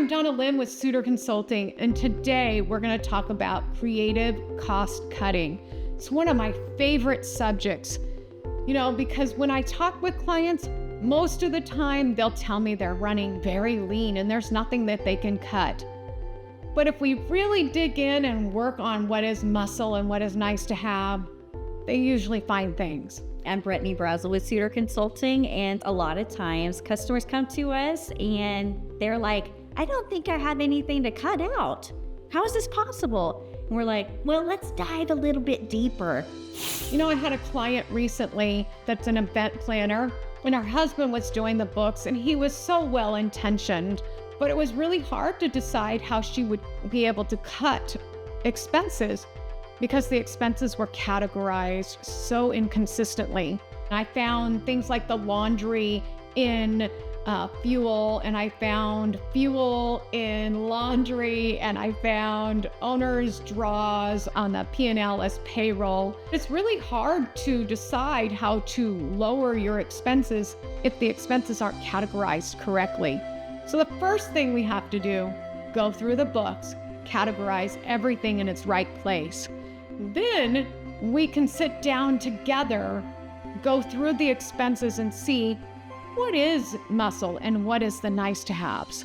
I'm Donna Lim with Sooter Consulting, and today we're going to talk about creative cost cutting. It's one of my favorite subjects, because when I talk with clients, most of the time they'll tell me they're running very lean and there's nothing that they can cut. But if we really dig in and work on what is muscle and what is nice to have, they usually find things. I'm Brittany Brazel with Sooter Consulting, and a lot of times customers come to us and they're like, I don't think I have anything to cut out. How is this possible? And we're like, well, let's dive a little bit deeper. I had a client recently that's an event planner, and her husband was doing the books, and he was so well-intentioned, but it was really hard to decide how she would be able to cut expenses because the expenses were categorized so inconsistently. I found things like the laundry in fuel, and I found fuel in laundry, and I found owner's draws on the P&L as payroll. It's really hard to decide how to lower your expenses if the expenses aren't categorized correctly. So the first thing we have to do, go through the books, categorize everything in its right place. Then we can sit down together, go through the expenses and see what is muscle and what is the nice to haves.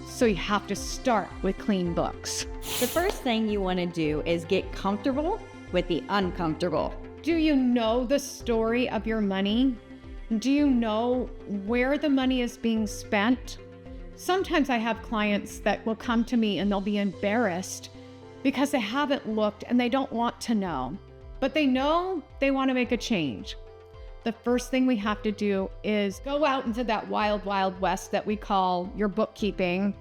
So you have to start with clean books. The first thing you want to do is get comfortable with the uncomfortable. Do you know the story of your money? Do you know where the money is being spent? Sometimes I have clients that will come to me and they'll be embarrassed because they haven't looked and they don't want to know, but they know they want to make a change. The first thing we have to do is go out into that wild, wild west that we call your bookkeeping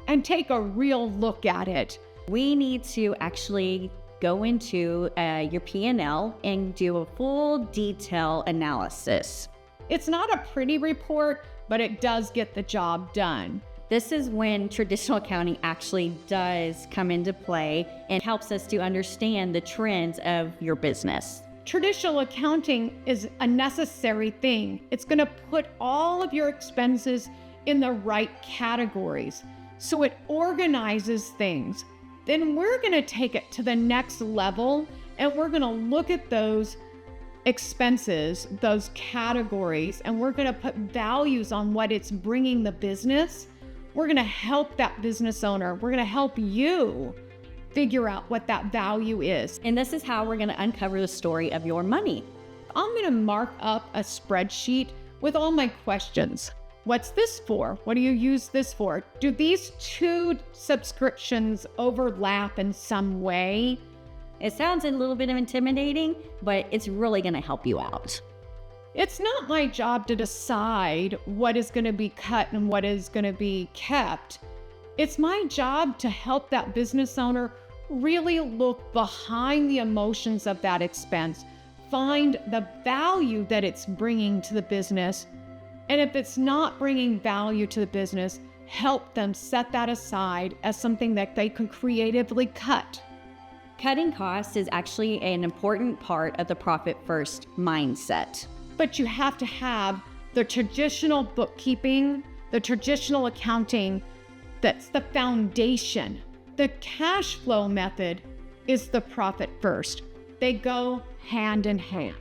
and take a real look at it. We need to actually go into your P&L and do a full detail analysis. It's not a pretty report, but it does get the job done. This is when traditional accounting actually does come into play and helps us to understand the trends of your business. Traditional accounting is a necessary thing. It's going to put all of your expenses in the right categories. So it organizes things. Then we're going to take it to the next level, and we're going to look at those expenses, those categories, and we're going to put values on what it's bringing the business. We're going to help that business owner. We're going to help you figure out what that value is. And this is how we're going to uncover the story of your money. I'm going to mark up a spreadsheet with all my questions. What's this for? What do you use this for? Do these two subscriptions overlap in some way? It sounds a little bit intimidating, but it's really going to help you out. It's not my job to decide what is going to be cut and what is going to be kept. It's my job to help that business owner really look behind the emotions of that expense, find the value that it's bringing to the business, and if it's not bringing value to the business, help them set that aside as something that they can creatively cut. Cutting costs is actually an important part of the profit first mindset. But you have to have the traditional bookkeeping, the traditional accounting. That's the foundation. The cash flow method is the profit first. They go hand in hand.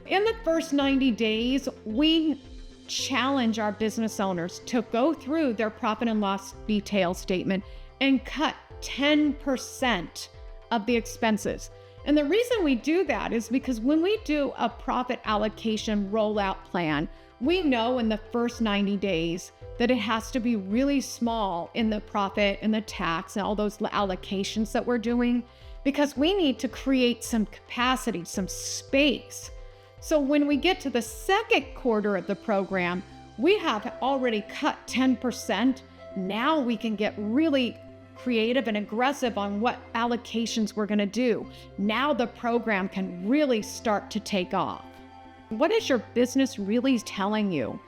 In the first 90 days, we challenge our business owners to go through their profit and loss detail statement and cut 10% of the expenses. And the reason we do that is because when we do a profit allocation rollout plan, we know in the first 90 days that it has to be really small in the profit and the tax and all those allocations that we're doing, because we need to create some capacity, some space. So when we get to the second quarter of the program, we have already cut 10%. Now we can get really creative and aggressive on what allocations we're going to do. Now the program can really start to take off. What is your business really telling you?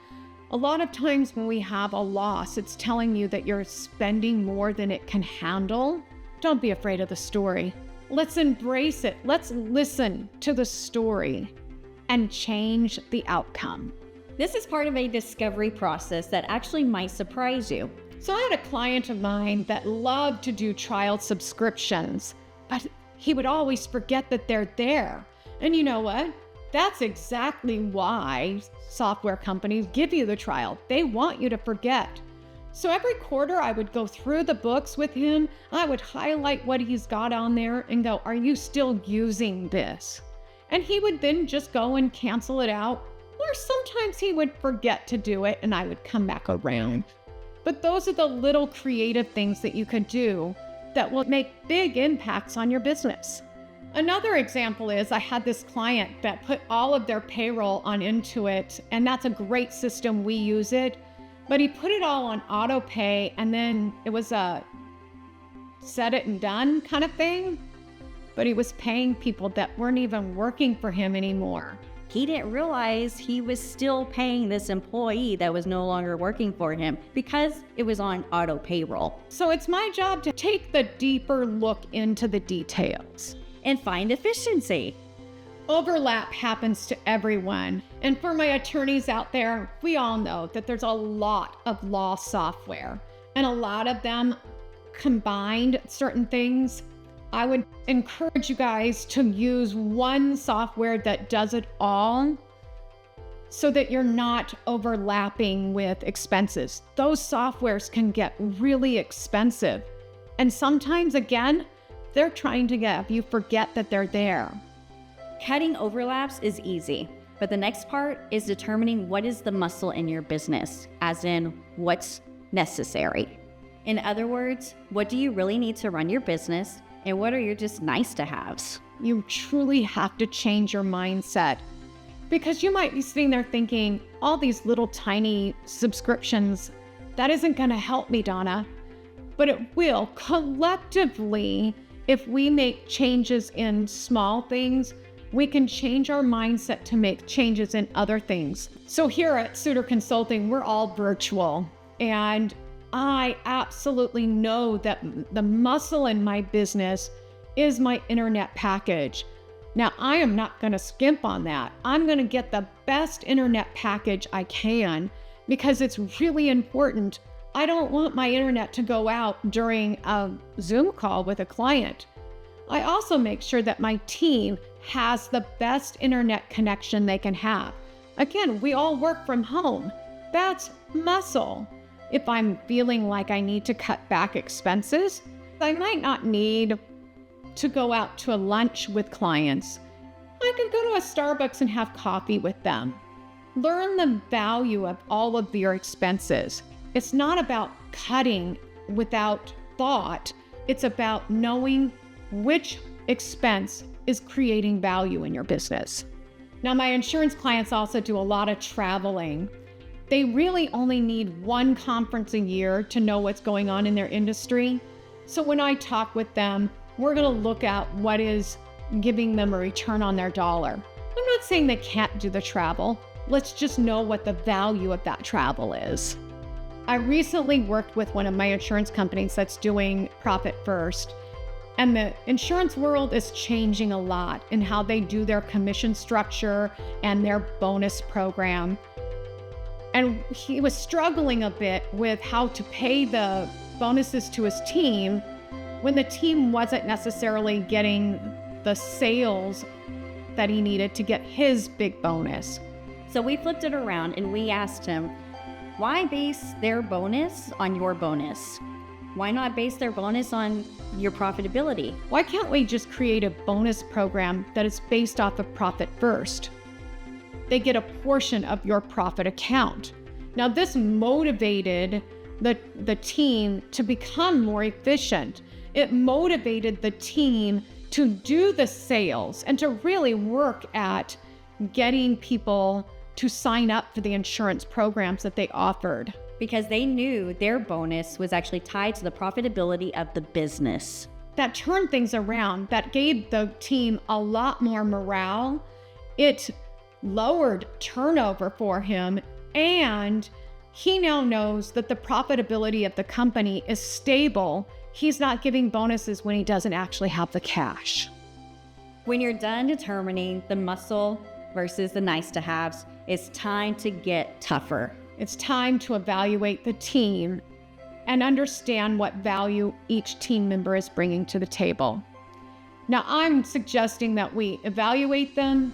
A lot of times when we have a loss, it's telling you that you're spending more than it can handle. Don't be afraid of the story. Let's embrace it. Let's listen to the story and change the outcome. This is part of a discovery process that actually might surprise you. So I had a client of mine that loved to do trial subscriptions, but he would always forget that they're there. And you know what? That's exactly why software companies give you the trial. They want you to forget. So every quarter I would go through the books with him. I would highlight what he's got on there and go, are you still using this? And he would then just go and cancel it out. Or sometimes he would forget to do it and I would come back around. But those are the little creative things that you could do that will make big impacts on your business. Another example is I had this client that put all of their payroll on Intuit, and that's a great system. We use it, but he put it all on auto pay, and then it was a set it and done kind of thing. But he was paying people that weren't even working for him anymore. He didn't realize he was still paying this employee that was no longer working for him because it was on auto payroll. So it's my job to take the deeper look into the details And find efficiency. Overlap happens to everyone. And for my attorneys out there, we all know that there's a lot of law software, and a lot of them combined certain things. I would encourage you guys to use one software that does it all so that you're not overlapping with expenses. Those softwares can get really expensive. And sometimes, again, they're trying to have you forget that they're there. Cutting overlaps is easy, but the next part is determining what is the muscle in your business, as in what's necessary. In other words, what do you really need to run your business, and what are your just nice to haves? You truly have to change your mindset, because you might be sitting there thinking, all these little tiny subscriptions, that isn't going to help me, Donna. But it will. Collectively, if we make changes in small things, we can change our mindset to make changes in other things. So here at Sooter Consulting, we're all virtual. And I absolutely know that the muscle in my business is my internet package. Now, I am not going to skimp on that. I'm going to get the best internet package I can because it's really important. I don't want my internet to go out during a Zoom call with a client. I also make sure that my team has the best internet connection they can have. Again, we all work from home. That's muscle. If I'm feeling like I need to cut back expenses, I might not need to go out to a lunch with clients. I could go to a Starbucks and have coffee with them. Learn the value of all of your expenses. It's not about cutting without thought. It's about knowing which expense is creating value in your business. Now, my insurance clients also do a lot of traveling. They really only need one conference a year to know what's going on in their industry. So when I talk with them, we're going to look at what is giving them a return on their dollar. I'm not saying they can't do the travel. Let's just know what the value of that travel is. I recently worked with one of my insurance companies that's doing profit first. And the insurance world is changing a lot in how they do their commission structure and their bonus program. And he was struggling a bit with how to pay the bonuses to his team when the team wasn't necessarily getting the sales that he needed to get his big bonus. So we flipped it around and we asked him, why base their bonus on your bonus? Why not base their bonus on your profitability? Why can't we just create a bonus program that is based off of profit first? They get a portion of your profit account. Now, this motivated the team to become more efficient. It motivated the team to do the sales and to really work at getting people to sign up for the insurance programs that they offered. Because they knew their bonus was actually tied to the profitability of the business. That turned things around. That gave the team a lot more morale. It lowered turnover for him, and he now knows that the profitability of the company is stable. He's not giving bonuses when he doesn't actually have the cash. When you're done determining the muscle versus the nice to haves, it's time to get tougher. It's time to evaluate the team and understand what value each team member is bringing to the table. Now, I'm suggesting that we evaluate them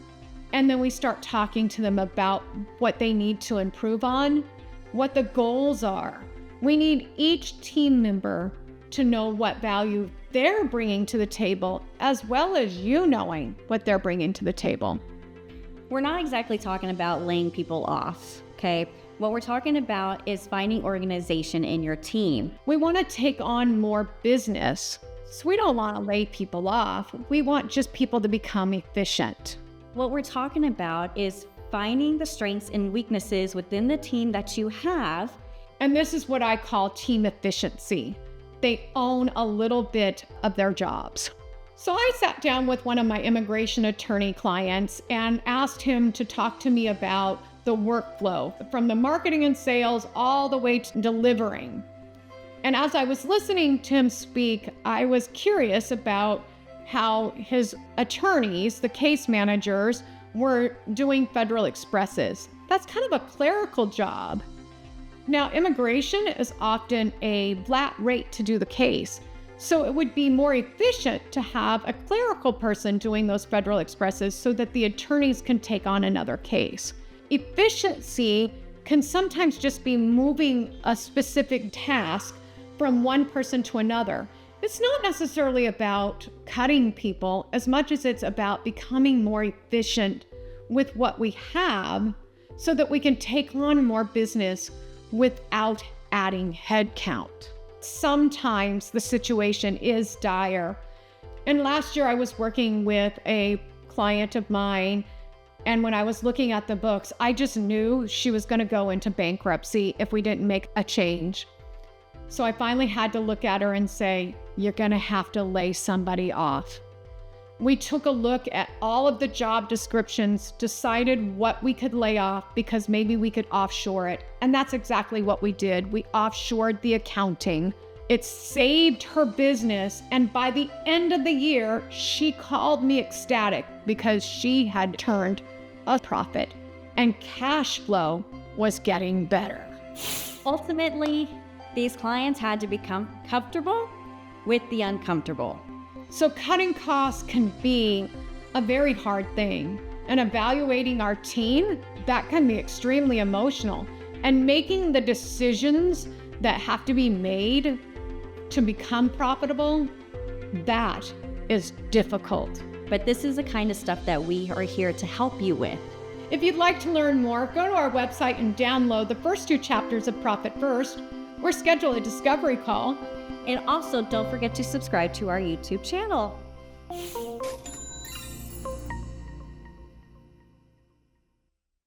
and then we start talking to them about what they need to improve on, what the goals are. We need each team member to know what value they're bringing to the table, as well as you knowing what they're bringing to the table. We're not exactly talking about laying people off, okay? What we're talking about is finding organization in your team. We want to take on more business, so we don't want to lay people off. We want just people to become efficient. What we're talking about is finding the strengths and weaknesses within the team that you have. And this is what I call team efficiency. They own a little bit of their jobs. So I sat down with one of my immigration attorney clients and asked him to talk to me about the workflow from the marketing and sales all the way to delivering. And as I was listening to him speak, I was curious about how his attorneys, the case managers, were doing federal expresses. That's kind of a clerical job. Now, immigration is often a flat rate to do the case. So it would be more efficient to have a clerical person doing those federal expresses so that the attorneys can take on another case. Efficiency can sometimes just be moving a specific task from one person to another. It's not necessarily about cutting people as much as it's about becoming more efficient with what we have so that we can take on more business without adding headcount. Sometimes the situation is dire. And last year I was working with a client of mine, and when I was looking at the books, I just knew she was going to go into bankruptcy if we didn't make a change. So I finally had to look at her and say, you're going to have to lay somebody off. We took a look at all of the job descriptions, decided what we could lay off because maybe we could offshore it. And that's exactly what we did. We offshored the accounting. It saved her business. And by the end of the year, she called me ecstatic because she had turned a profit and cash flow was getting better. Ultimately, these clients had to become comfortable with the uncomfortable. So cutting costs can be a very hard thing. And evaluating our team, that can be extremely emotional. And making the decisions that have to be made to become profitable, that is difficult. But this is the kind of stuff that we are here to help you with. If you'd like to learn more, go to our website and download the first 2 chapters of Profit First, or schedule a discovery call. And also, don't forget to subscribe to our YouTube channel.